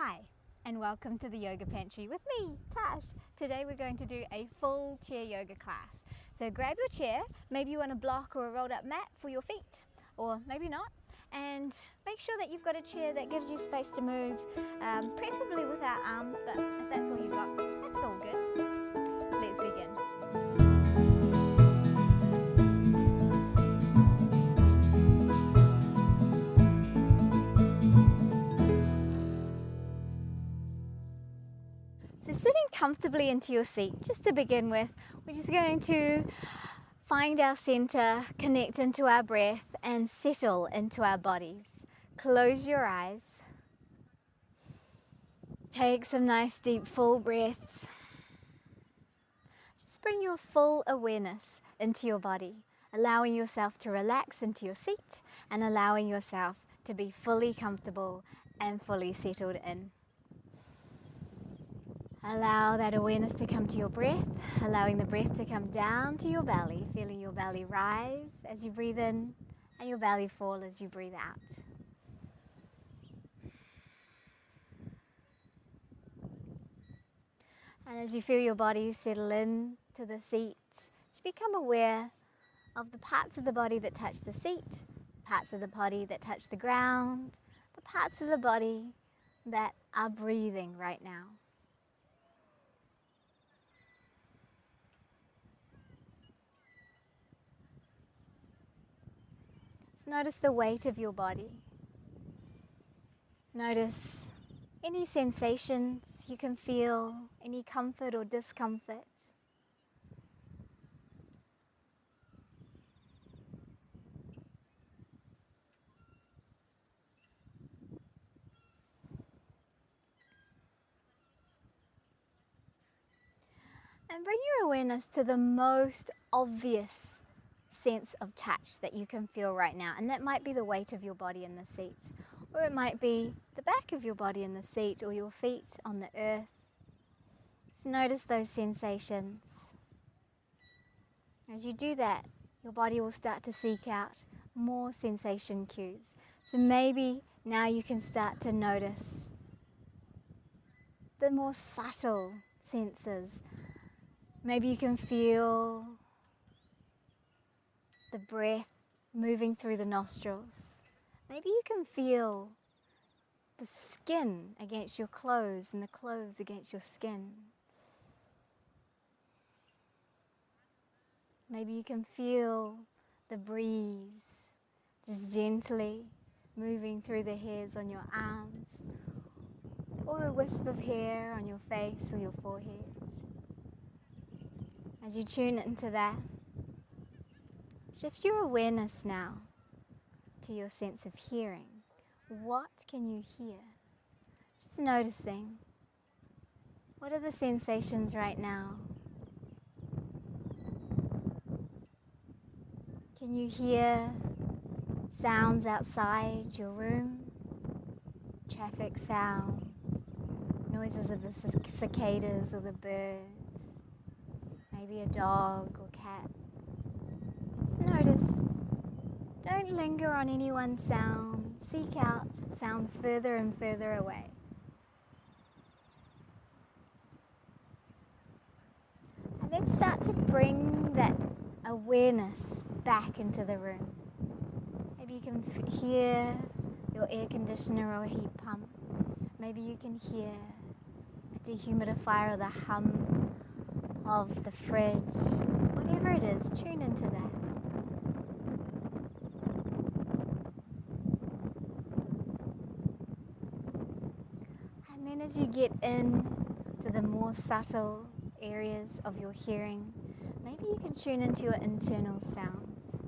Hi, and welcome to the Yoga Pantry with me, Tash. Today we're going to do a full chair yoga class. So grab your chair, maybe you want a block or a rolled up mat for your feet, or maybe not, and make sure that you've got a chair that gives you space to move, preferably without arms, but if that's all you've got, that's all good. Let's begin. So sitting comfortably into your seat, just to begin with, we're just going to find our center, connect into our breath, and settle into our bodies. Close your eyes. Take some nice deep full breaths. Just bring your full awareness into your body, allowing yourself to relax into your seat and allowing yourself to be fully comfortable and fully settled in. Allow that awareness to come to your breath, allowing the breath to come down to your belly, feeling your belly rise as you breathe in and your belly fall as you breathe out. And as you feel your body settle in to the seat, just become aware of the parts of the body that touch the seat, parts of the body that touch the ground, the parts of the body that are breathing right now. Notice the weight of your body. Notice any sensations you can feel, any comfort or discomfort. And bring your awareness to the most obvious sense of touch that you can feel right now, and that might be the weight of your body in the seat, or it might be the back of your body in the seat, or your feet on the earth. Just notice those sensations. As you do that, your body will start to seek out more sensation cues. So maybe now you can start to notice the more subtle senses. Maybe you can feel the breath moving through the nostrils. Maybe you can feel the skin against your clothes and the clothes against your skin. Maybe you can feel the breeze just gently moving through the hairs on your arms, or a wisp of hair on your face or your forehead. As you tune into that, shift your awareness now to your sense of hearing. What can you hear? Just noticing. What are the sensations right now? Can you hear sounds outside your room? Traffic sounds, noises of the cicadas or the birds, maybe a dog or cat. Just notice. Don't linger on any one sound. Seek out sounds further and further away. And then start to bring that awareness back into the room. Maybe you can hear your air conditioner or heat pump. Maybe you can hear a dehumidifier or the hum of the fridge. Whatever it is, tune into that. And then as you get in to the more subtle areas of your hearing, maybe you can tune into your internal sounds.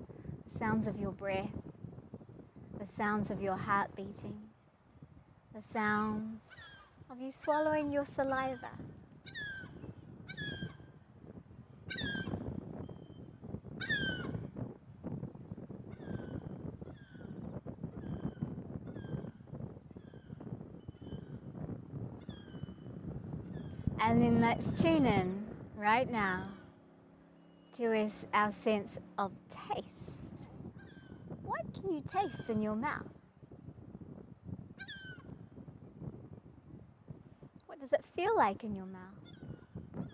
The sounds of your breath, the sounds of your heart beating, the sounds of you swallowing your saliva. And then let's tune in right now to our sense of taste. What can you taste in your mouth? What does it feel like in your mouth?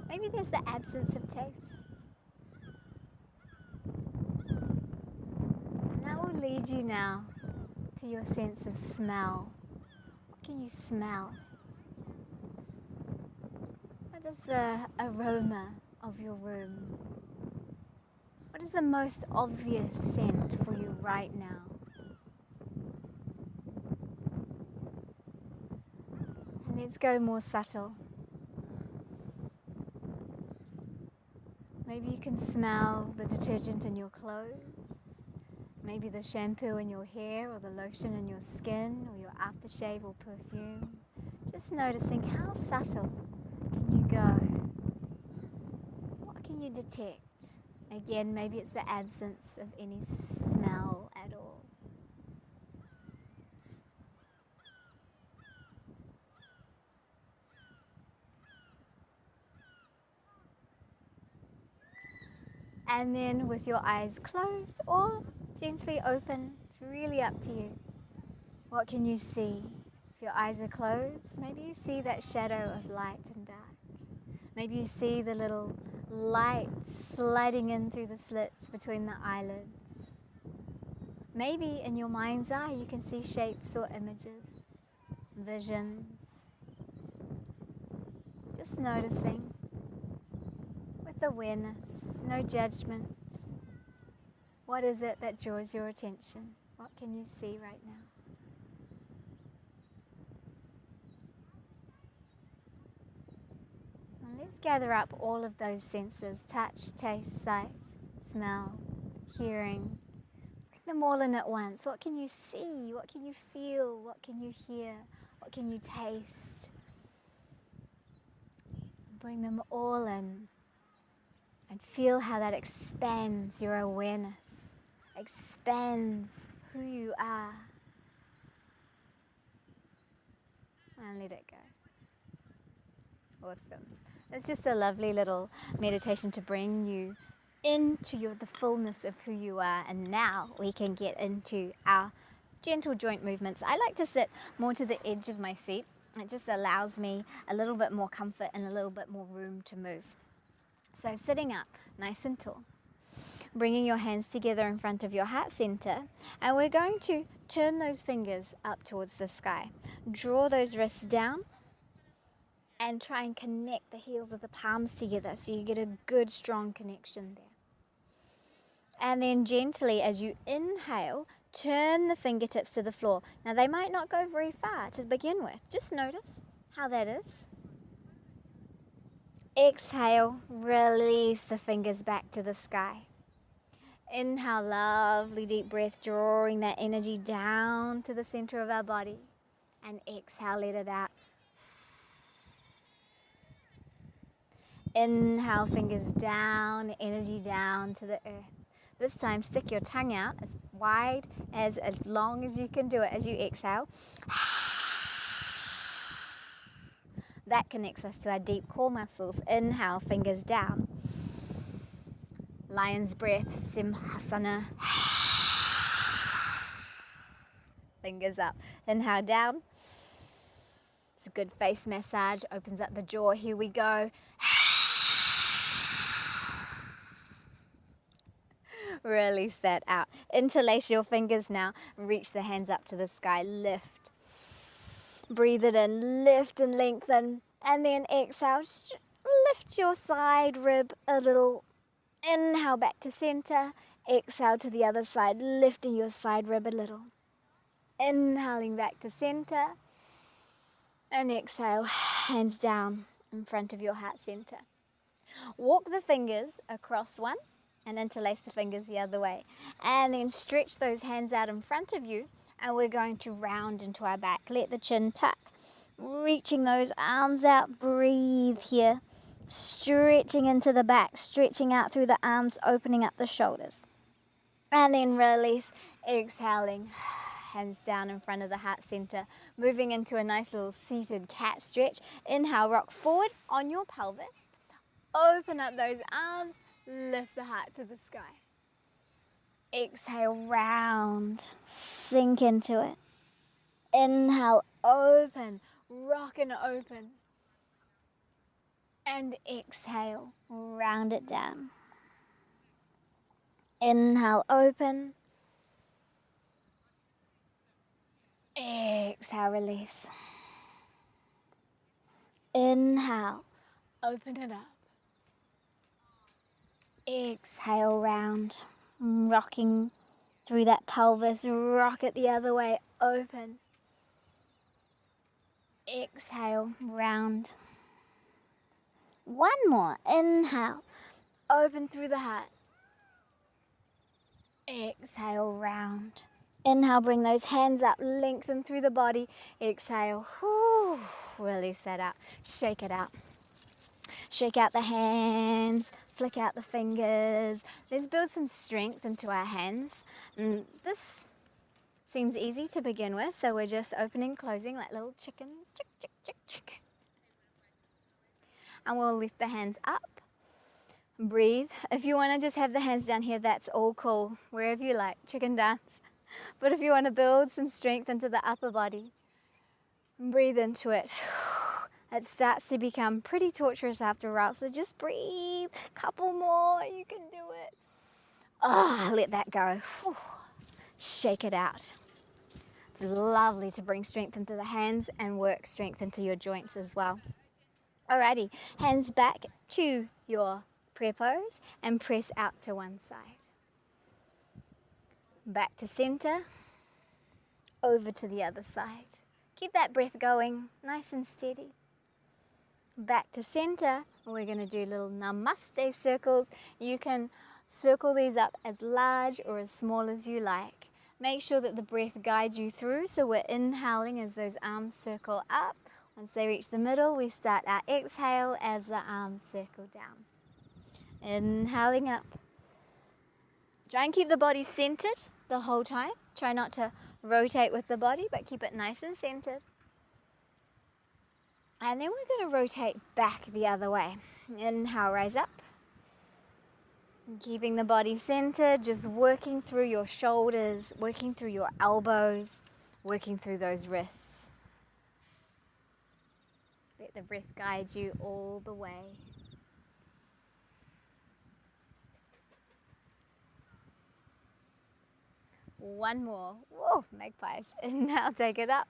Maybe there's the absence of taste. And that will lead you now to your sense of smell. What can you smell? What is the aroma of your room? What is the most obvious scent for you right now? And let's go more subtle. Maybe you can smell the detergent in your clothes. Maybe the shampoo in your hair, or the lotion in your skin, or your aftershave or perfume. Just noticing how subtle can you go? What can you detect? Again, maybe it's the absence of any smell at all. And then with your eyes closed or gently open, it's really up to you. What can you see? If your eyes are closed, maybe you see that shadow of light and dark. Maybe you see the little light sliding in through the slits between the eyelids. Maybe in your mind's eye you can see shapes or images, visions. Just noticing with awareness, no judgment. What is it that draws your attention? What can you see right now? And let's gather up all of those senses: touch, taste, sight, smell, hearing. Bring them all in at once. What can you see? What can you feel? What can you hear? What can you taste? Bring them all in and feel how that expands your awareness, expands who you are. And let it go. Awesome. It's just a lovely little meditation to bring you into the fullness of who you are. And now we can get into our gentle joint movements. I like to sit more to the edge of my seat. It just allows me a little bit more comfort and a little bit more room to move. So sitting up nice and tall, bringing your hands together in front of your heart center, and we're going to turn those fingers up towards the sky. Draw those wrists down and try and connect the heels of the palms together so you get a good strong connection there. And then gently, as you inhale, turn the fingertips to the floor. Now they might not go very far to begin with. Just notice how that is. Exhale, release the fingers back to the sky. Inhale, lovely deep breath, drawing that energy down to the center of our body. And exhale, let it out. Inhale, fingers down, energy down to the earth. This time, stick your tongue out as wide, as long as you can do it as you exhale. That connects us to our deep core muscles. Inhale, fingers down. Lion's breath, Simhasana. Fingers up. Inhale, down. It's a good face massage. Opens up the jaw. Here we go. Release that out. Interlace your fingers now. Reach the hands up to the sky. Lift. Breathe it in. Lift and lengthen. And then exhale. Lift your side rib a little. Inhale back to center. Exhale to the other side. Lifting your side rib a little. Inhaling back to center. And exhale. Hands down in front of your heart center. Walk the fingers across one and interlace the fingers the other way. And then stretch those hands out in front of you, and we're going to round into our back. Let the chin tuck. Reaching those arms out. Breathe here. Stretching into the back, stretching out through the arms, opening up the shoulders. And then release, exhaling. Hands down in front of the heart center. Moving into a nice little seated cat stretch. Inhale, rock forward on your pelvis. Open up those arms. Lift the heart to the sky. Exhale, round. Sink into it. Inhale, open. Rock and open. And exhale, round it down. Inhale, open. Exhale, release. Inhale, open it up. Exhale, round. Rocking through that pelvis, rock it the other way, open. Exhale, round. One more, inhale, open through the heart. Exhale, round. Inhale, bring those hands up, lengthen through the body. Exhale, whew, release that out, shake it out. Shake out the hands, flick out the fingers. Let's build some strength into our hands. And this seems easy to begin with, so we're just opening, closing like little chickens. Chick, chick, chick, chick. And we'll lift the hands up. Breathe. If you want to just have the hands down here, that's all cool. Wherever you like, chicken dance. But if you want to build some strength into the upper body, breathe into it. It starts to become pretty torturous after a while, so just breathe. Couple more, you can do it. Let that go. Shake it out. It's lovely to bring strength into the hands and work strength into your joints as well. Alrighty, hands back to your prayer pose and press out to one side. Back to center, over to the other side. Keep that breath going, nice and steady. Back to center, we're going to do little namaste circles. You can circle these up as large or as small as you like. Make sure that the breath guides you through, so we're inhaling as those arms circle up. Once they reach the middle, we start our exhale as the arms circle down. Inhaling up. Try and keep the body centered the whole time. Try not to rotate with the body, but keep it nice and centered. And then we're going to rotate back the other way. Inhale, rise up. Keeping the body centered, just working through your shoulders, working through your elbows, working through those wrists. Let the breath guide you all the way. One more. Whoa, magpies. And now take it up.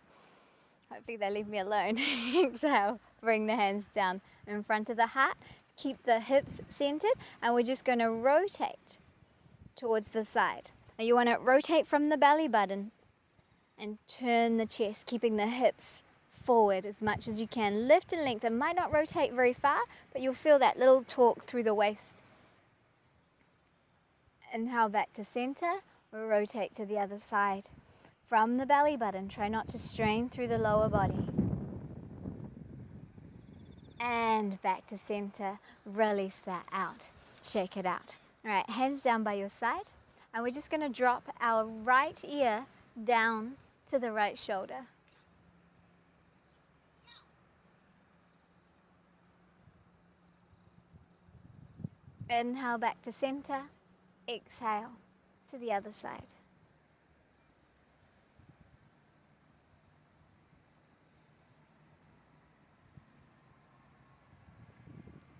Hopefully they leave me alone. Exhale, bring the hands down in front of the heart. Keep the hips centered, and we're just going to rotate towards the side. Now you want to rotate from the belly button and turn the chest, keeping the hips forward as much as you can. Lift and lengthen. Might not rotate very far, but you'll feel that little torque through the waist. Inhale back to center. We'll rotate to the other side. From the belly button, try not to strain through the lower body. And back to center. Release that out. Shake it out. All right, hands down by your side. And we're just going to drop our right ear down to the right shoulder. Inhale back to center. Exhale to the other side.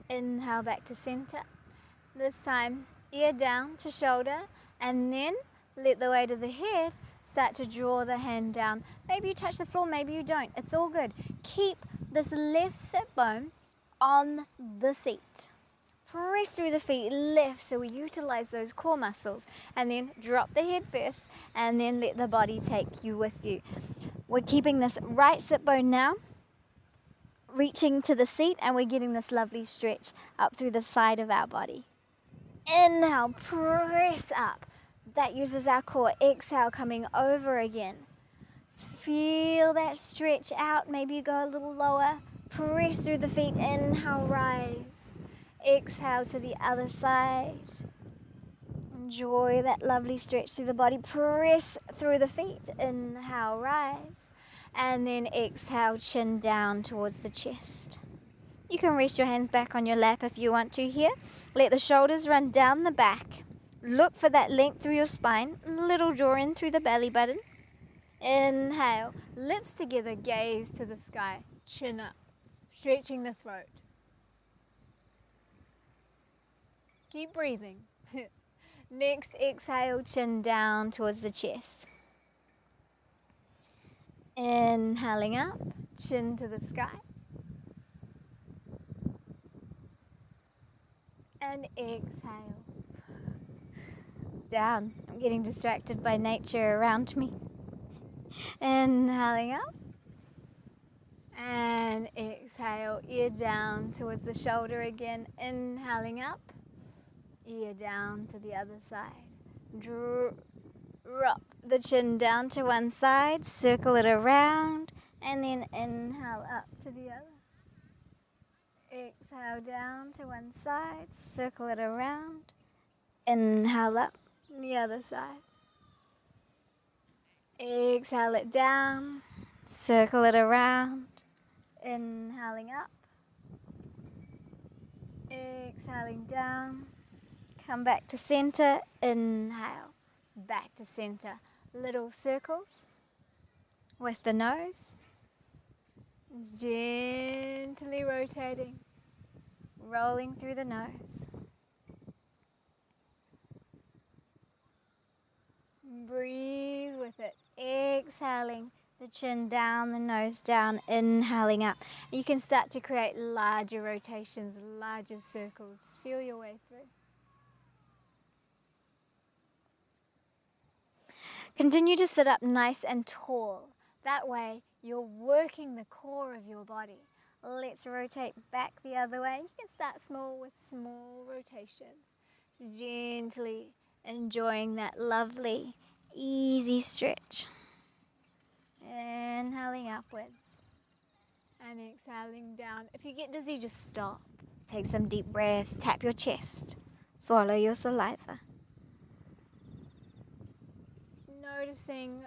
Inhale back to center. This time, ear down to shoulder, and then let the weight of the head start to draw the hand down. Maybe you touch the floor, maybe you don't. It's all good. Keep this left sit bone on the seat. Press through the feet, lift, so we utilize those core muscles. And then drop the head first, and then let the body take you with you. We're keeping this right sit bone now, reaching to the seat, and we're getting this lovely stretch up through the side of our body. Inhale, press up. That uses our core. Exhale, coming over again. Just feel that stretch out. Maybe you go a little lower. Press through the feet. Inhale, rise. Exhale to the other side. Enjoy that lovely stretch through the body. Press through the feet. Inhale, rise. And then exhale, chin down towards the chest. You can rest your hands back on your lap if you want to here. Let the shoulders run down the back. Look for that length through your spine. Little draw in through the belly button. Inhale, lips together, gaze to the sky, chin up, stretching the throat. Keep breathing. Next, exhale, chin down towards the chest. Inhaling up, chin to the sky. And exhale. Down. I'm getting distracted by nature around me. Inhaling up. And exhale, ear down towards the shoulder again. Inhaling up, ear down to the other side. Drop the chin down to one side, circle it around, and then inhale up to the other. Exhale down to one side, circle it around, inhale up, the other side. Exhale it down, circle it around, inhaling up, exhaling down, come back to center, inhale, back to center. Little circles with the nose, gently rotating, rolling through the nose. Breathe with it, exhaling the chin down, the nose down, inhaling up. You can start to create larger rotations, larger circles. Feel your way through. Continue to sit up nice and tall. That way you're working the core of your body. Let's rotate back the other way. You can start small with small rotations. Gently enjoying that lovely, easy stretch. Inhaling upwards and exhaling down. If you get dizzy, just stop. Take some deep breaths, tap your chest, swallow your saliva. Noticing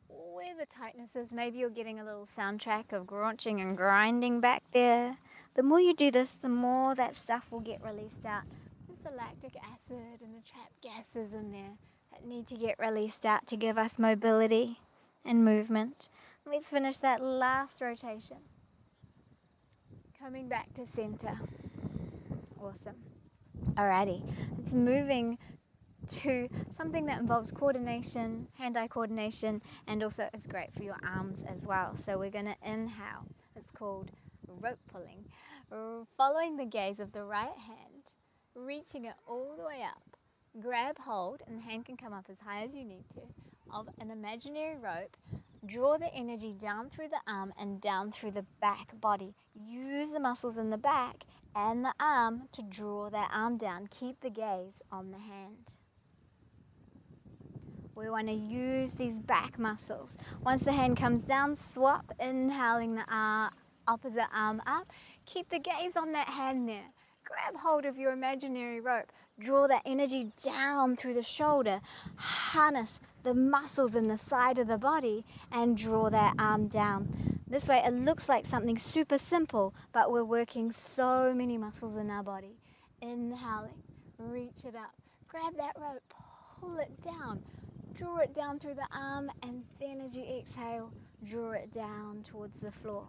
where the tightness is. Maybe you're getting a little soundtrack of graunching and grinding back there. The more you do this, the more that stuff will get released out. There's the lactic acid and the trapped gases in there that need to get released out to give us mobility and movement. Let's finish that last rotation. Coming back to center. Awesome. Alrighty, it's moving to something that involves coordination, hand-eye coordination, and also is great for your arms as well. So we're going to inhale. It's called rope pulling. Following the gaze of the right hand, reaching it all the way up. Grab hold, and the hand can come up as high as you need to, of an imaginary rope. Draw the energy down through the arm and down through the back body. Use the muscles in the back and the arm to draw that arm down. Keep the gaze on the hand. We want to use these back muscles. Once the hand comes down, swap, inhaling the opposite arm up. Keep the gaze on that hand there. Grab hold of your imaginary rope. Draw that energy down through the shoulder. Harness the muscles in the side of the body and draw that arm down. This way it looks like something super simple, but we're working so many muscles in our body. Inhaling, reach it up. Grab that rope, pull it down. Draw it down through the arm, and then as you exhale, draw it down towards the floor.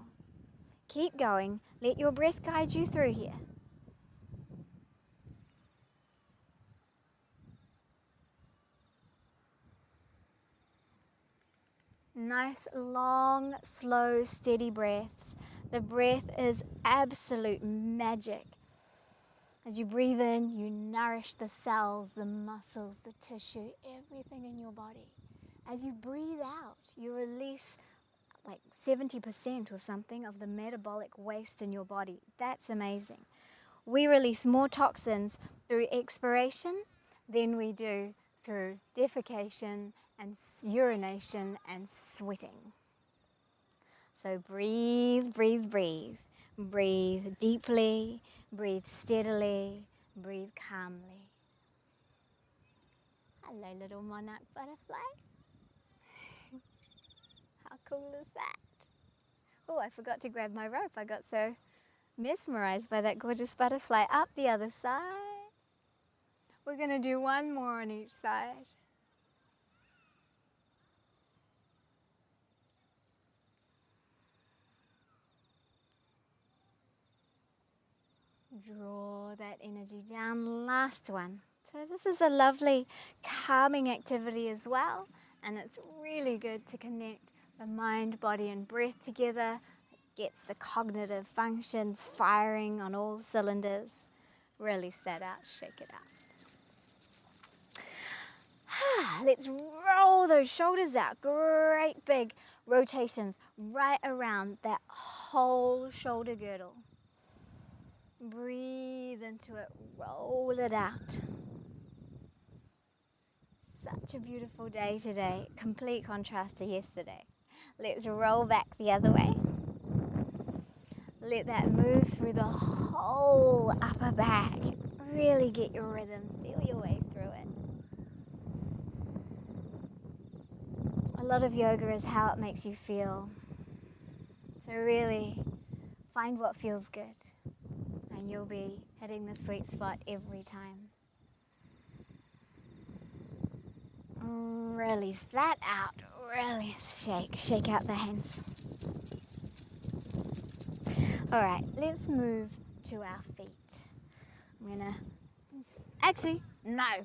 Keep going. Let your breath guide you through here. Nice, long, slow, steady breaths. The breath is absolute magic. As you breathe in, you nourish the cells, the muscles, the tissue, everything in your body. As you breathe out, you release like 70% or something of the metabolic waste in your body. That's amazing. We release more toxins through expiration than we do through defecation and urination and sweating. So breathe, breathe, breathe. Breathe deeply, breathe steadily, breathe calmly. Hello, little monarch butterfly. How cool is that? Oh, I forgot to grab my rope. I got so mesmerized by that gorgeous butterfly. Up the other side. We're going to do one more on each side. Draw that energy down. Last one. So this is a lovely calming activity as well, and it's really good to connect the mind, body and breath together. It gets the cognitive functions firing on all cylinders. Release that out, shake it out. Let's roll those shoulders out. Great big rotations right around that whole shoulder girdle. Breathe into it, roll it out. Such a beautiful day today, complete contrast to yesterday. Let's roll back the other way. Let that move through the whole upper back. Really get your rhythm, feel your way through it. A lot of yoga is how it makes you feel. So really find what feels good, and you'll be hitting the sweet spot every time. Release that out. Release, shake out the hands. All right, let's move to our feet.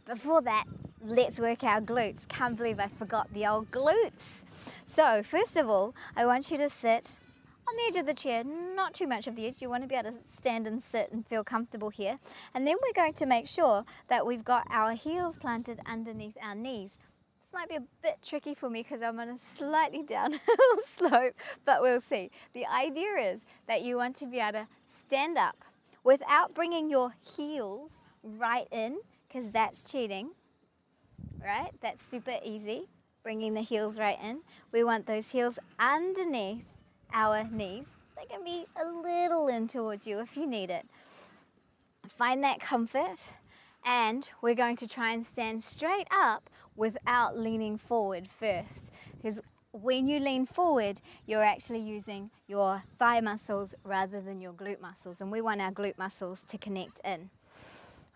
Before that, let's work our glutes. Can't believe I forgot the old glutes. So first of all, I want you to sit on the edge of the chair, not too much of the edge. You want to be able to stand and sit and feel comfortable here. And then we're going to make sure that we've got our heels planted underneath our knees. This might be a bit tricky for me because I'm on a slightly downhill slope, but we'll see. The idea is that you want to be able to stand up without bringing your heels right in, because that's cheating, right? That's super easy, bringing the heels right in. We want those heels underneath our knees. They can be a little in towards you if you need it. Find that comfort, and we're going to try and stand straight up without leaning forward first, because when you lean forward, you're actually using your thigh muscles rather than your glute muscles, and we want our glute muscles to connect in.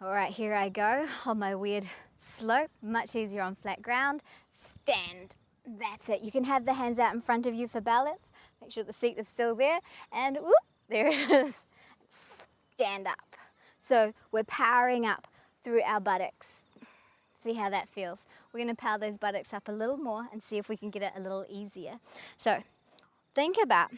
All right, here I go on my weird slope, much easier on flat ground. Stand, that's it. You can have the hands out in front of you for balance. Make sure the seat is still there, and whoop, there it is. Stand up. So we're powering up through our buttocks. See how that feels. We're going to power those buttocks up a little more and see if we can get it a little easier. So think about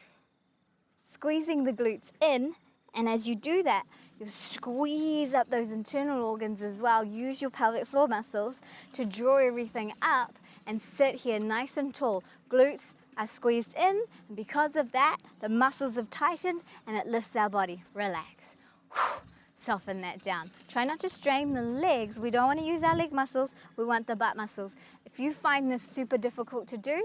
squeezing the glutes in, and as you do that, you squeeze up those internal organs as well. Use your pelvic floor muscles to draw everything up and sit here nice and tall. Glutes are squeezed in, and because of that, the muscles have tightened and it lifts our body. Relax. Whew. Soften that down. Try not to strain the legs. We don't want to use our leg muscles. We want the butt muscles. If you find this super difficult to do,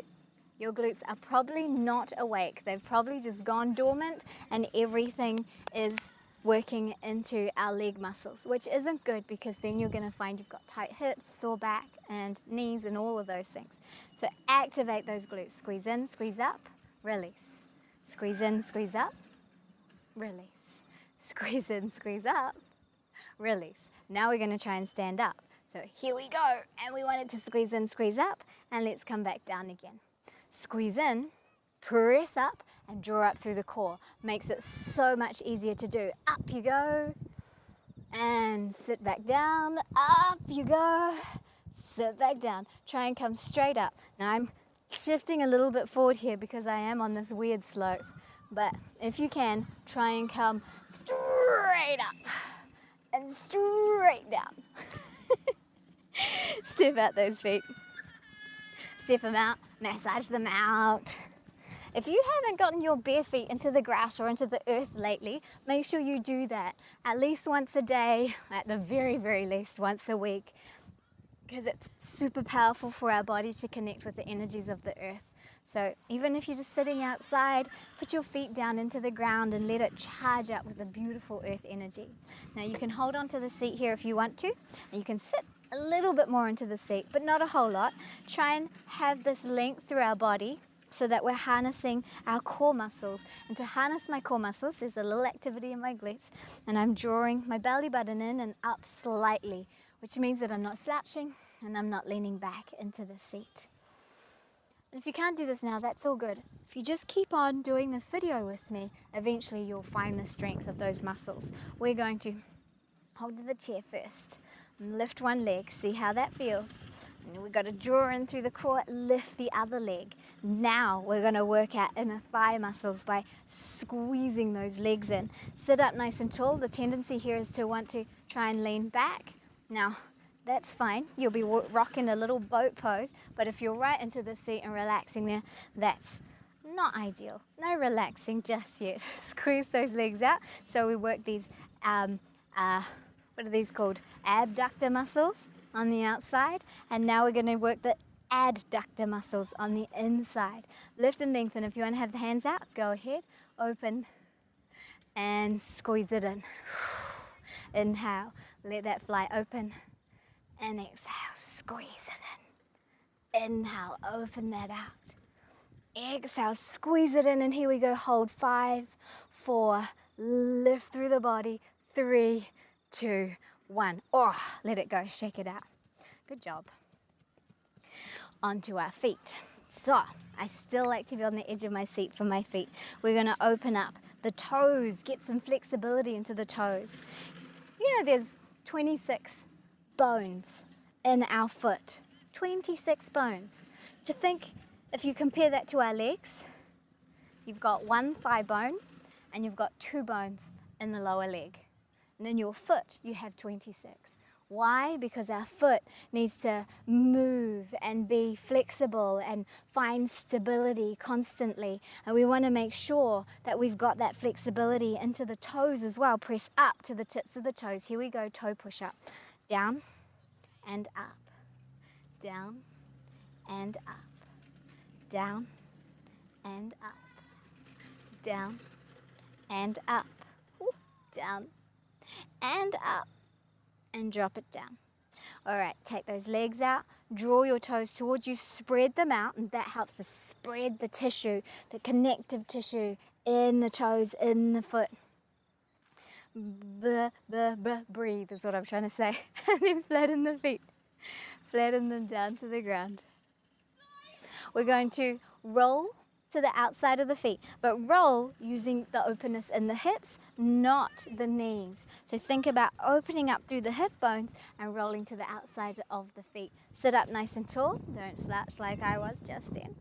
your glutes are probably not awake. They've probably just gone dormant and everything is working into our leg muscles, which isn't good, because then you're going to find you've got tight hips, sore back and knees and all of those things. So activate those glutes. Squeeze in, squeeze up, release. Squeeze in, squeeze up, release. Squeeze in, squeeze up, release. Now we're going to try and stand up. So here we go, and we want it to squeeze in, squeeze up, and let's come back down again. Squeeze in, press up, and draw up through the core. Makes it so much easier to do. Up you go, and sit back down. Up you go, sit back down. Try and come straight up. Now I'm shifting a little bit forward here because I am on this weird slope. But if you can, try and come straight up and straight down. Step out those feet. Step them out, massage them out. If you haven't gotten your bare feet into the grass or into the earth lately, make sure you do that at least once a day, at the very, very least once a week, because it's super powerful for our body to connect with the energies of the earth. So even if you're just sitting outside, put your feet down into the ground and let it charge up with the beautiful earth energy. Now you can hold onto the seat here if you want to, and you can sit a little bit more into the seat, but not a whole lot. Try and have this length through our body so that we're harnessing our core muscles. And to harness my core muscles, there's a little activity in my glutes, and I'm drawing my belly button in and up slightly, which means that I'm not slouching and I'm not leaning back into the seat. And if you can't do this now, that's all good. If you just keep on doing this video with me, eventually you'll find the strength of those muscles. We're going to hold to the chair first. And lift one leg, see how that feels. And we've got to draw in through the core, lift the other leg. Now we're going to work out inner thigh muscles by squeezing those legs in. Sit up nice and tall. The tendency here is to want to try and lean back. Now, that's fine. You'll be rocking a little boat pose, but if you're right into the seat and relaxing there, that's not ideal. No relaxing just yet. Squeeze those legs out. So we work these, what are these called? Abductor muscles on the outside. And now we're going to work the adductor muscles on the inside. Lift and lengthen. If you want to have the hands out, go ahead. Open and squeeze it in. Inhale. Let that fly open. And exhale. Squeeze it in. Inhale. Open that out. Exhale, squeeze it in, and here we go. Hold 5, 4, lift through the body. 3, 2, 1. Oh, let it go, shake it out. Good job. Onto our feet. So, I still like to be on the edge of my seat for my feet. We're going to open up the toes, get some flexibility into the toes. You know, there's 26 bones in our foot. 26 bones. To think, if you compare that to our legs, you've got one thigh bone and you've got 2 bones in the lower leg. And in your foot, you have 26. Why? Because our foot needs to move and be flexible and find stability constantly. And we want to make sure that we've got that flexibility into the toes as well. Press up to the tips of the toes. Here we go, toe push up. Down and up. Down and up. Down and up, down and up, down and up, and drop it down. All right, take those legs out, draw your toes towards you, spread them out, and that helps to spread the tissue, the connective tissue in the toes, in the foot. Breathe is what I'm trying to say. And then flatten the feet, flatten them down to the ground. We're going to roll to the outside of the feet, but roll using the openness in the hips, not the knees. So think about opening up through the hip bones and rolling to the outside of the feet. Sit up nice and tall. Don't slouch like I was just then.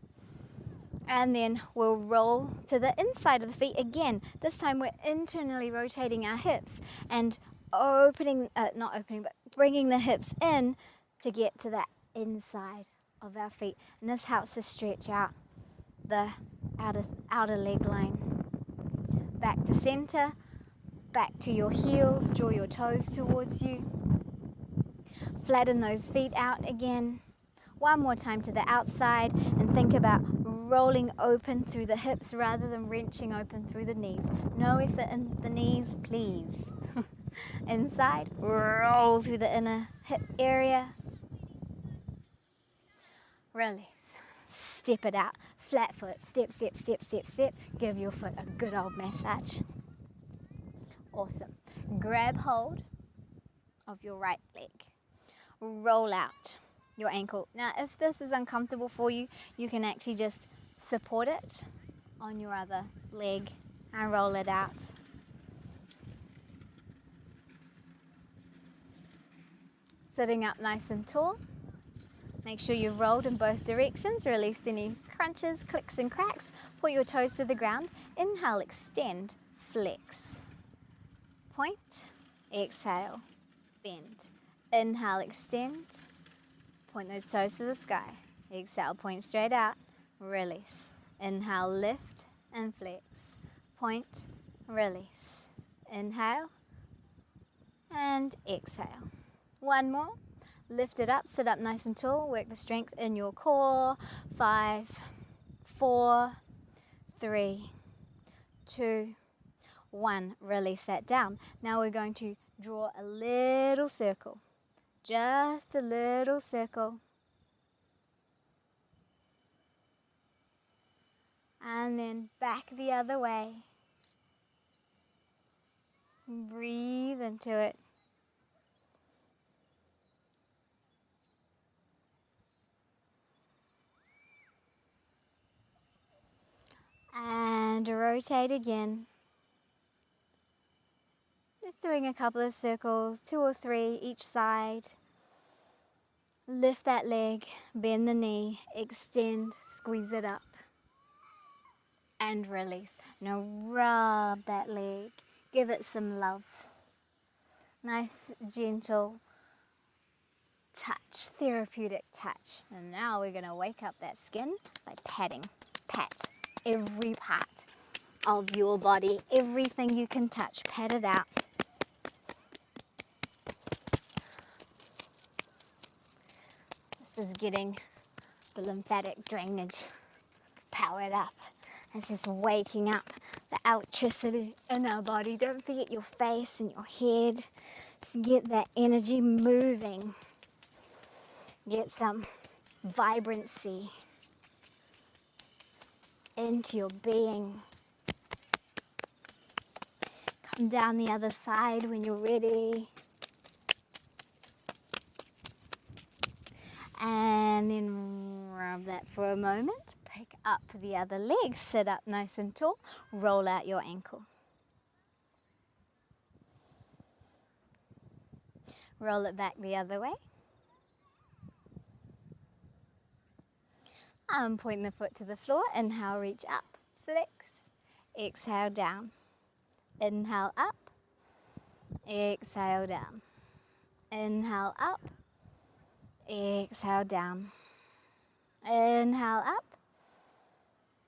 And then we'll roll to the inside of the feet again. This time we're internally rotating our hips and bringing the hips in to get to that inside of our feet, and this helps to stretch out the outer leg line. Back to center, back to your heels, draw your toes towards you. Flatten those feet out again. One more time to the outside, and think about rolling open through the hips rather than wrenching open through the knees. No effort in the knees, please. Inside, roll through the inner hip area. Release. Step it out. Flat foot. Step, step, step, step, step. Give your foot a good old massage. Awesome. Grab hold of your right leg. Roll out your ankle. Now, if this is uncomfortable for you, you can actually just support it on your other leg and roll it out. Sitting up nice and tall. Make sure you've rolled in both directions, released any crunches, clicks and cracks. Point your toes to the ground. Inhale, extend, flex. Point, exhale, bend. Inhale, extend, point those toes to the sky. Exhale, point straight out, release. Inhale, lift and flex. Point, release. Inhale and exhale. One more. Lift it up, sit up nice and tall, work the strength in your core. 5, 4, 3, 2, 1. Release that down. Now we're going to draw a little circle, just a little circle. And then back the other way. Breathe into it. rotate again. Just doing a couple of circles, 2 or 3 each side. Lift that leg, bend the knee, extend, squeeze it up, and release. Now rub that leg, give it some love. Nice, gentle touch, therapeutic touch. And now we're gonna wake up that skin by patting. Pat every part of your body, everything you can touch, pat it out. This is getting the lymphatic drainage powered up. It's just waking up the electricity in our body. Don't forget your face and your head. Just get that energy moving. Get some vibrancy into your being. Come down the other side when you're ready. And then rub that for a moment. Pick up the other leg. Sit up nice and tall. Roll out your ankle. Roll it back the other way. Point the foot to the floor. Inhale, reach up. Flex. Exhale, down. Inhale, up. Exhale, down. Inhale, up. Exhale, down. Inhale, up.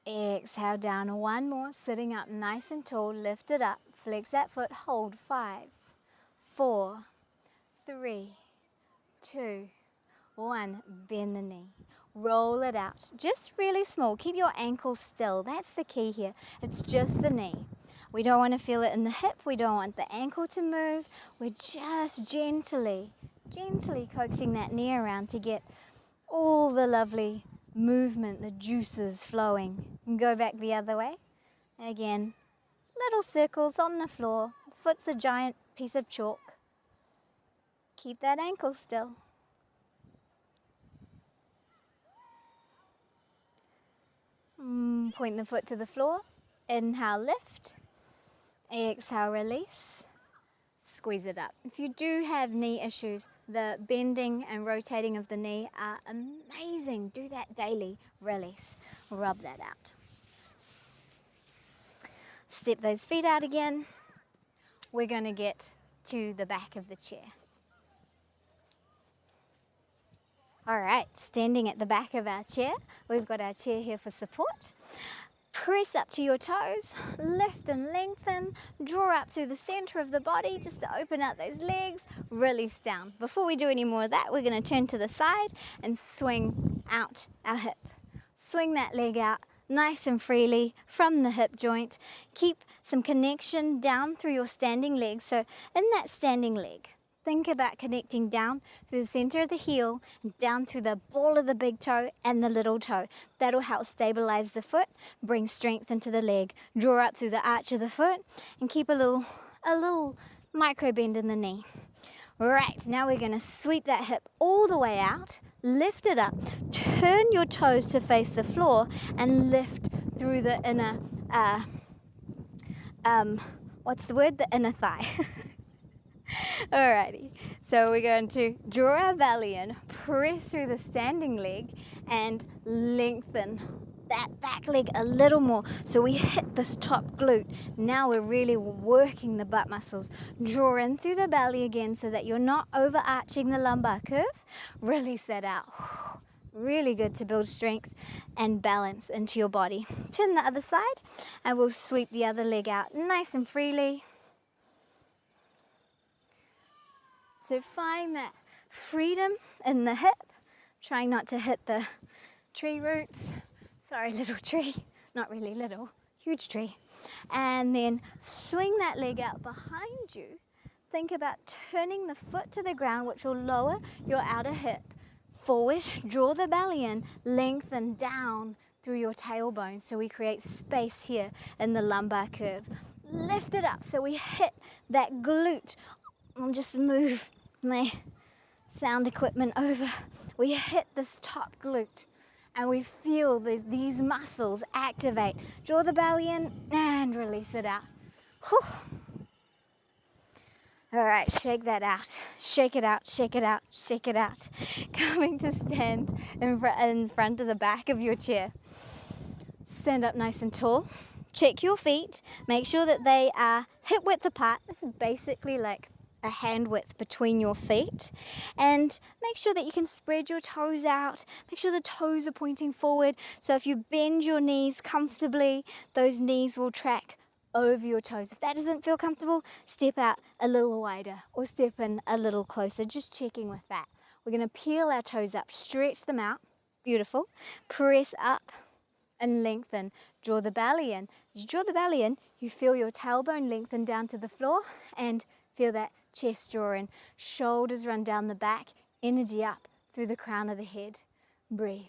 Exhale, down. One more. Sitting up nice and tall. Lift it up. Flex that foot. Hold. 5, 4, 3, 2, 1. Bend the knee. Roll it out. Just really small. Keep your ankles still. That's the key here. It's just the knee. We don't want to feel it in the hip. We don't want the ankle to move. We're just gently coaxing that knee around to get all the lovely movement, the juices flowing. And go back the other way. Again, little circles on the floor. The foot's a giant piece of chalk. Keep that ankle still. Point the foot to the floor. Inhale, lift. Exhale, release. Squeeze it up. If you do have knee issues, the bending and rotating of the knee are amazing. Do that daily. Release. Rub that out. Step those feet out again. We're going to get to the back of the chair. All right, standing at the back of our chair. We've got our chair here for support. Press up to your toes, lift and lengthen, draw up through the center of the body just to open out those legs, release down. Before we do any more of that, we're going to turn to the side and swing out our hip. Swing that leg out nice and freely from the hip joint. Keep some connection down through your standing leg. So in that standing leg, think about connecting down through the center of the heel, down through the ball of the big toe and the little toe. That'll help stabilize the foot, bring strength into the leg. Draw up through the arch of the foot and keep a little micro bend in the knee. Right, now we're going to sweep that hip all the way out, lift it up, turn your toes to face the floor and lift through the inner, the inner thigh. Alrighty, so we're going to draw our belly in, press through the standing leg and lengthen that back leg a little more so we hit this top glute. Now we're really working the butt muscles. Draw in through the belly again so that you're not overarching the lumbar curve. Release that out. Really good to build strength and balance into your body. Turn the other side and we'll sweep the other leg out nice and freely. So find that freedom in the hip, trying not to hit the tree roots. Sorry, little tree, not really little, huge tree. And then swing that leg out behind you. Think about turning the foot to the ground, which will lower your outer hip. Forward, draw the belly in, lengthen down through your tailbone so we create space here in the lumbar curve. Lift it up so we hit that glute. I'll just move my sound equipment over. We hit this top glute And we feel these muscles activate. Draw the belly in and release it out. Whew. All right, shake that out. Shake it out, shake it out, shake it out. Coming to stand in front of the back of your chair. Stand up nice and tall. Check your feet. Make sure that they are hip width apart. This is basically like a hand width between your feet. And make sure that you can spread your toes out. Make sure the toes are pointing forward. So if you bend your knees comfortably, those knees will track over your toes. If that doesn't feel comfortable, step out a little wider or step in a little closer. Just checking with that. We're going to peel our toes up, stretch them out. Beautiful. Press up and lengthen. Draw the belly in. As you draw the belly in, you feel your tailbone lengthen down to the floor and feel that chest draw in. Shoulders run down the back, energy up through the crown of the head. Breathe.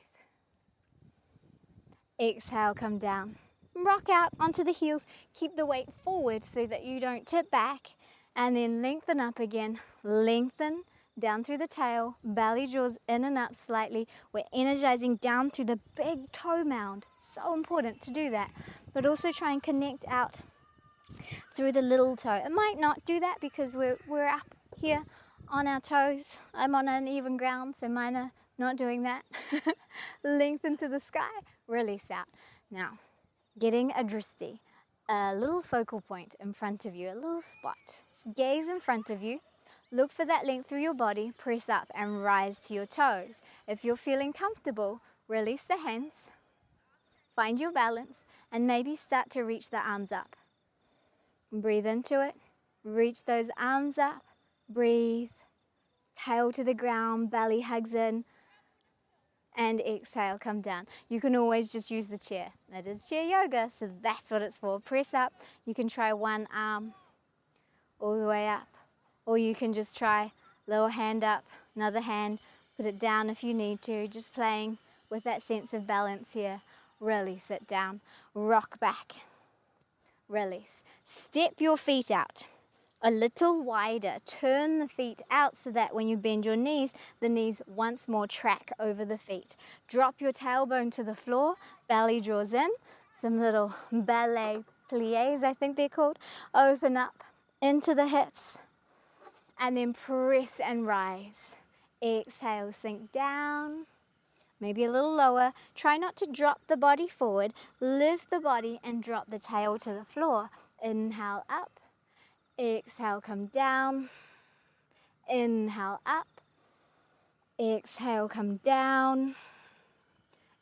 Exhale, come down. Rock out onto the heels. Keep the weight forward so that you don't tip back. And then lengthen up again. Lengthen down through the tail. Belly draws in and up slightly. We're energizing down through the big toe mound. So important to do that. But also try and connect out through the little toe. It might not do that because we're up here on our toes. I'm on uneven ground, so mine are not doing that. Lengthen to the sky. Release out. Now, getting a drishti, a little focal point in front of you, a little spot. So gaze in front of you, look for that length through your body, press up and rise to your toes. If you're feeling comfortable, release the hands, find your balance, and maybe start to reach the arms up. Breathe into it, reach those arms up, breathe, tail to the ground, belly hugs in, and exhale, come down. You can always just use the chair. It is chair yoga, so that's what it's for. Press up. You can try one arm all the way up, or you can just try lower hand up, another hand, put it down if you need to, just playing with that sense of balance here. Release it down, rock back, release. Step your feet out a little wider. Turn the feet out so that when you bend your knees, the knees once more track over the feet. Drop your tailbone to the floor, belly draws in, some little ballet pliés, I think they're called. Open up into the hips, and then press and rise. Exhale, sink down, maybe a little lower. Try not to drop the body forward. Lift the body and drop the tail to the floor. Inhale up. Exhale, come down. Inhale up. Exhale, come down.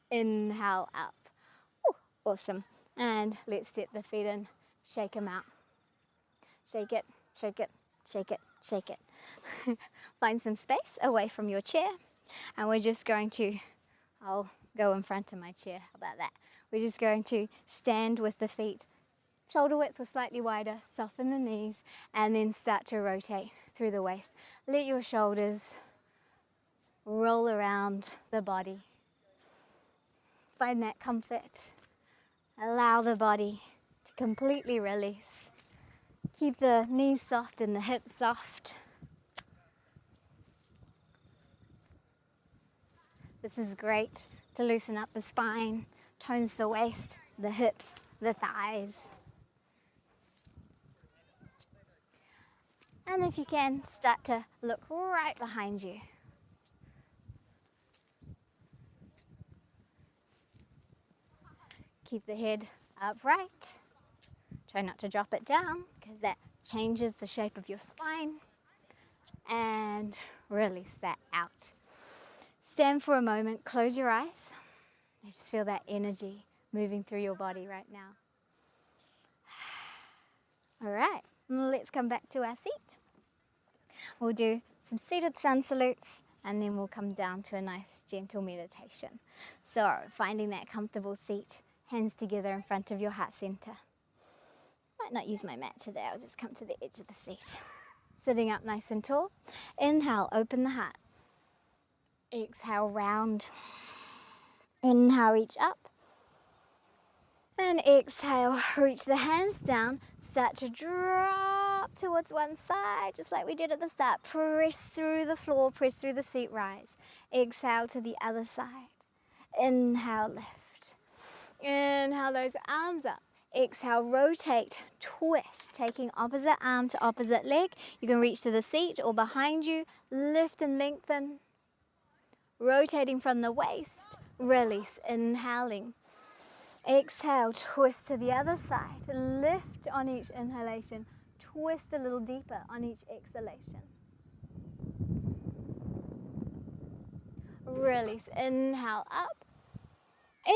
Inhale up. Ooh, awesome. And let's step the feet in. Shake them out. Shake it, shake it, shake it, shake it. Find some space away from your chair. And we're just going to, I'll go in front of my chair. How about that? We're just going to stand with the feet shoulder width or slightly wider, soften the knees, and then start to rotate through the waist. Let your shoulders roll around the body. Find that comfort. Allow the body to completely release. Keep the knees soft and the hips soft. This is great to loosen up the spine, tones the waist, the hips, the thighs. And if you can, start to look right behind you. Keep the head upright. Try not to drop it down because that changes the shape of your spine. And release that out. Stand for a moment, close your eyes. I just feel that energy moving through your body right now. All right, let's come back to our seat. We'll do some seated sun salutes and then we'll come down to a nice gentle meditation. So finding that comfortable seat, hands together in front of your heart center. Might not use my mat today, I'll just come to the edge of the seat. Sitting up nice and tall. Inhale, open the heart. Exhale, round. Inhale, reach up. And exhale, reach the hands down. Start to drop towards one side, just like we did at the start. Press through the floor, press through the seat, rise. Exhale to the other side. Inhale, lift. Inhale those arms up. Exhale, rotate, twist, taking opposite arm to opposite leg. You can reach to the seat or behind you. Lift and lengthen. Rotating from the waist, release, inhaling. Exhale, twist to the other side. Lift on each inhalation. Twist a little deeper on each exhalation. Release, inhale up.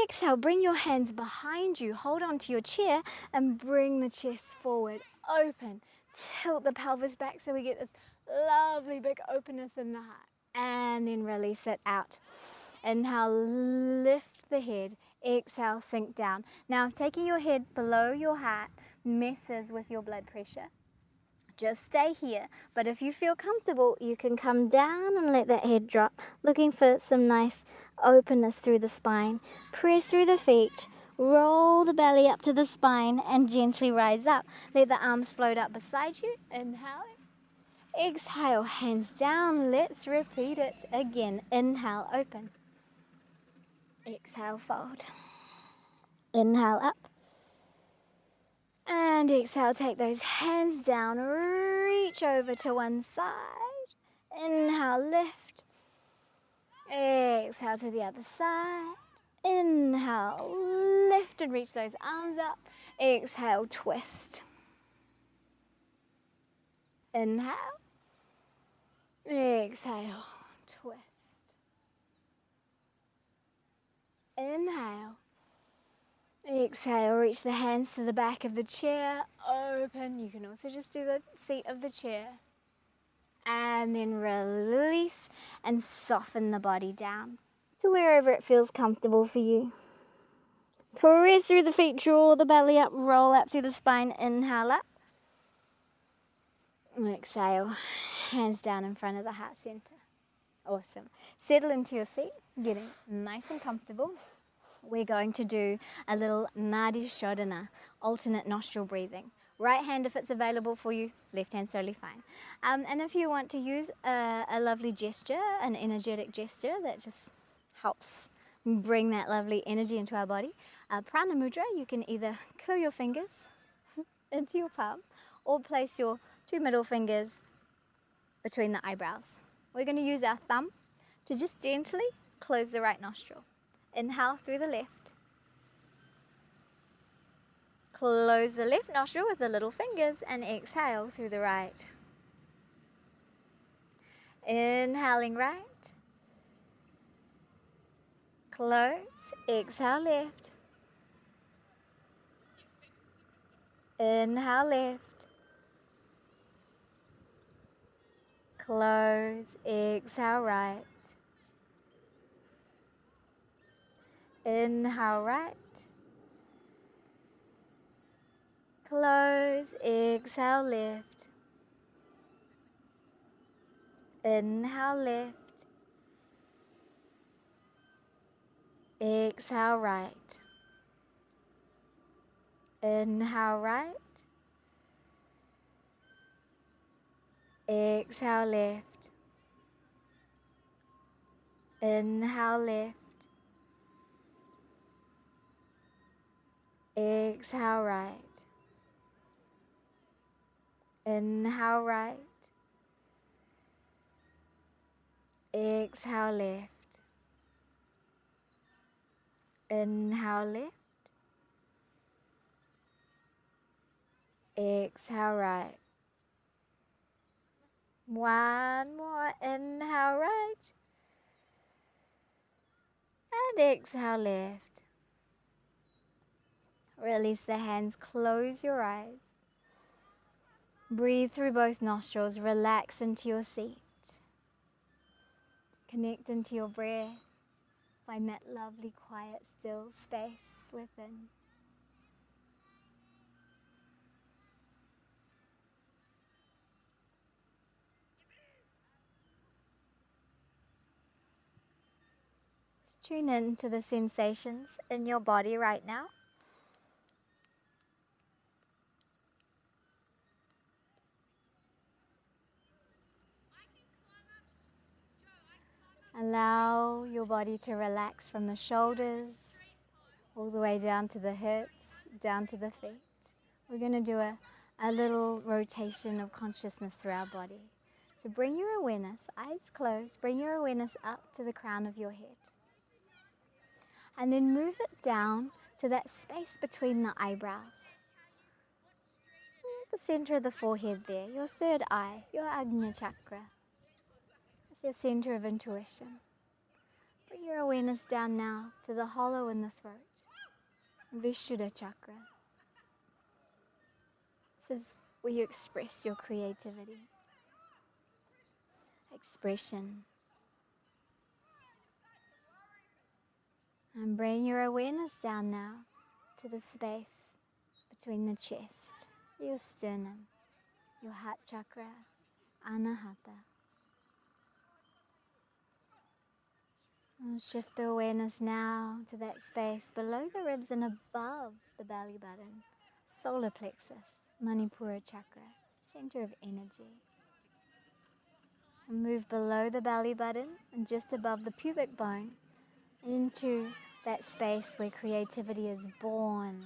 Exhale, bring your hands behind you. Hold on to your chair and bring the chest forward. Open. Tilt the pelvis back so we get this lovely big openness in the heart. And then release it out. Inhale, lift the head. Exhale, sink down. Now, taking your head below your heart messes with your blood pressure. Just stay here, but if you feel comfortable, you can come down and let that head drop, looking for some nice openness through the spine. Press through the feet, roll the belly up to the spine, and gently rise up. Let the arms float up beside you. Inhale. Exhale, hands down. Let's repeat it again. Inhale, open. Exhale, fold. Inhale, up. And exhale, take those hands down, reach over to one side. Inhale, lift. Exhale to the other side. Inhale, lift and reach those arms up. Exhale, twist. Inhale. Exhale, twist. Inhale. Exhale, reach the hands to the back of the chair, open. You can also just do the seat of the chair. And then release and soften the body down to wherever it feels comfortable for you. Press through the feet, draw the belly up, roll up through the spine, inhale up. And exhale, hands down in front of the heart center. Awesome. Settle into your seat, getting nice and comfortable. We're going to do a little Nadi Shodhana, alternate nostril breathing. Right hand if it's available for you, left hand's totally fine. And if you want to use a lovely gesture, an energetic gesture that just helps bring that lovely energy into our body, Prana Mudra, you can either curl your fingers into your palm or place your two middle fingers between the eyebrows. We're going to use our thumb to just gently close the right nostril. Inhale through the left. Close the left nostril with the little fingers and exhale through the right. Inhaling right. Close. Exhale left. Inhale left. Close. Exhale right. Inhale right. Close. Exhale left. Inhale left. Exhale right. Inhale right. Exhale left. Inhale left. Exhale right. Inhale right. Exhale left. Inhale left. Exhale right. One more. Inhale right. And exhale left. Release the hands. Close your eyes. Breathe through both nostrils. Relax into your seat. Connect into your breath. Find that lovely, quiet, still space within. Just tune in to the sensations in your body right now. Allow your body to relax from the shoulders all the way down to the hips, down to the feet. We're going to do a little rotation of consciousness through our body. So bring your awareness, eyes closed, bring your awareness up to the crown of your head. And then move it down to that space between the eyebrows. The center of the forehead there, your third eye, your Ajna chakra. It's your center of intuition. Bring your awareness down now to the hollow in the throat, Vishuddha chakra. This is where you express your creativity, expression. And bring your awareness down now to the space between the chest, your sternum, your heart chakra, Anahata. And shift the awareness now to that space below the ribs and above the belly button, solar plexus, Manipura chakra, center of energy. And move below the belly button and just above the pubic bone into that space where creativity is born.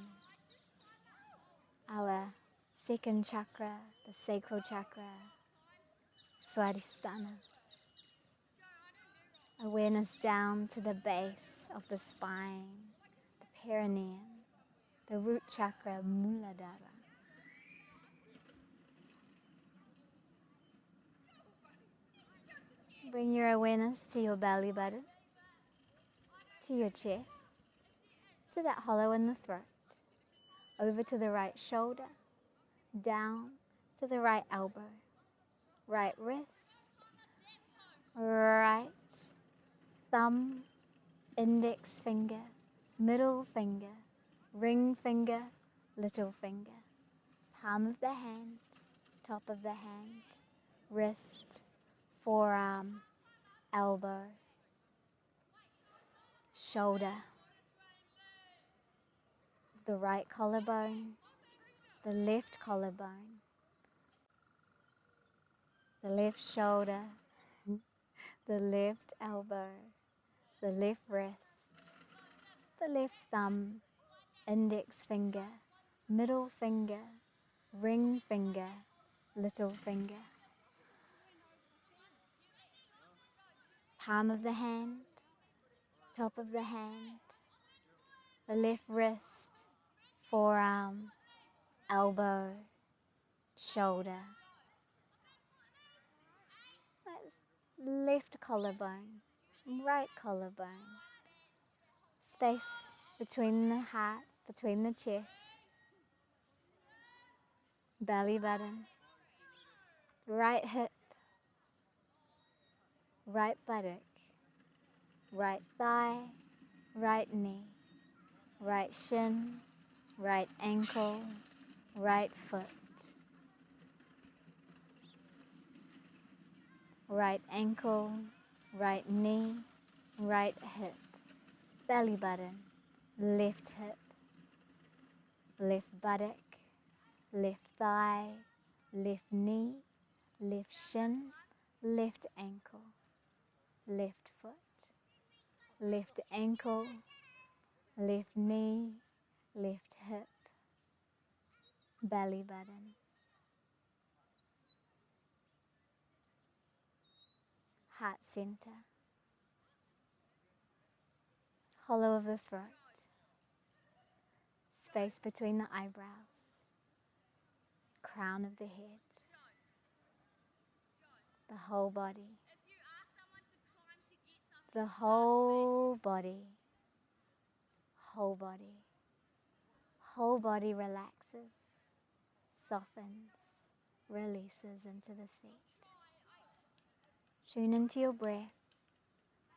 Our second chakra, the sacral chakra, Swadhisthana. Awareness down to the base of the spine, the perineum, the root chakra, Muladhara. Bring your awareness to your belly button, to your chest, to that hollow in the throat, over to the right shoulder, down to the right elbow, right wrist, right thumb, index finger, middle finger, ring finger, little finger, palm of the hand, top of the hand, wrist, forearm, elbow, shoulder, the right collarbone, the left collarbone, the left shoulder, the left elbow, the left wrist, the left thumb, index finger, middle finger, ring finger, little finger, palm of the hand, top of the hand, the left wrist, forearm, elbow, shoulder. That's left collarbone, right collarbone. Space between the heart, between the chest, belly button, right hip, right buttock, right thigh, right knee, right shin, right ankle, right foot, right ankle, right knee, right hip, belly button, left hip, left buttock, left thigh, left knee, left shin, left ankle, left foot, left ankle, left knee, left hip, belly button, heart center, hollow of the throat, space between the eyebrows, crown of the head, the whole body, the whole body, whole body, whole body relaxes, softens, releases into the seat. Tune into your breath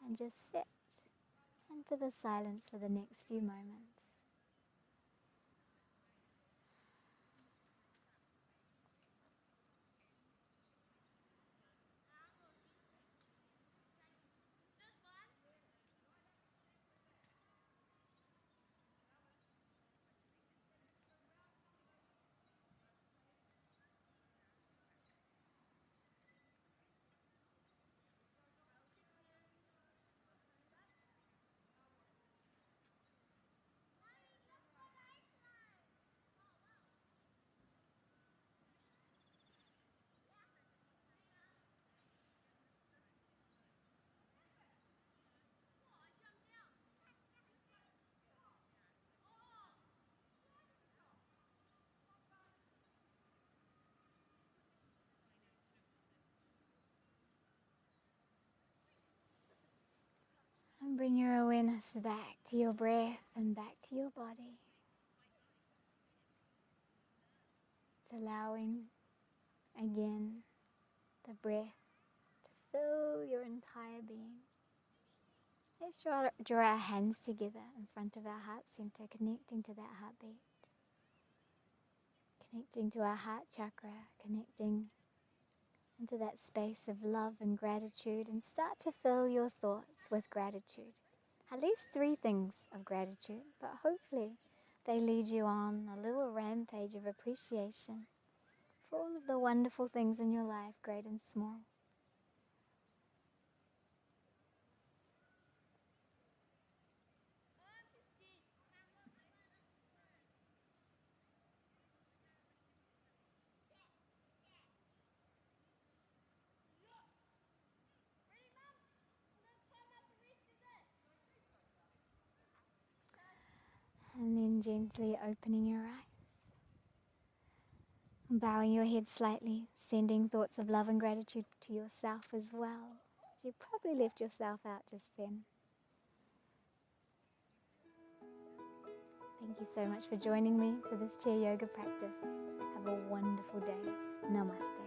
and just sit into the silence for the next few moments. Bring your awareness back to your breath and back to your body. It's allowing, again, the breath to fill your entire being. Let's draw our hands together in front of our heart center, connecting to that heartbeat. Connecting to our heart chakra, connecting into that space of love and gratitude, and start to fill your thoughts with gratitude. At least 3 things of gratitude, but hopefully they lead you on a little rampage of appreciation for all of the wonderful things in your life, great and small. And then gently opening your eyes. Bowing your head slightly, sending thoughts of love and gratitude to yourself as well. You probably left yourself out just then. Thank you so much for joining me for this chair yoga practice. Have a wonderful day. Namaste.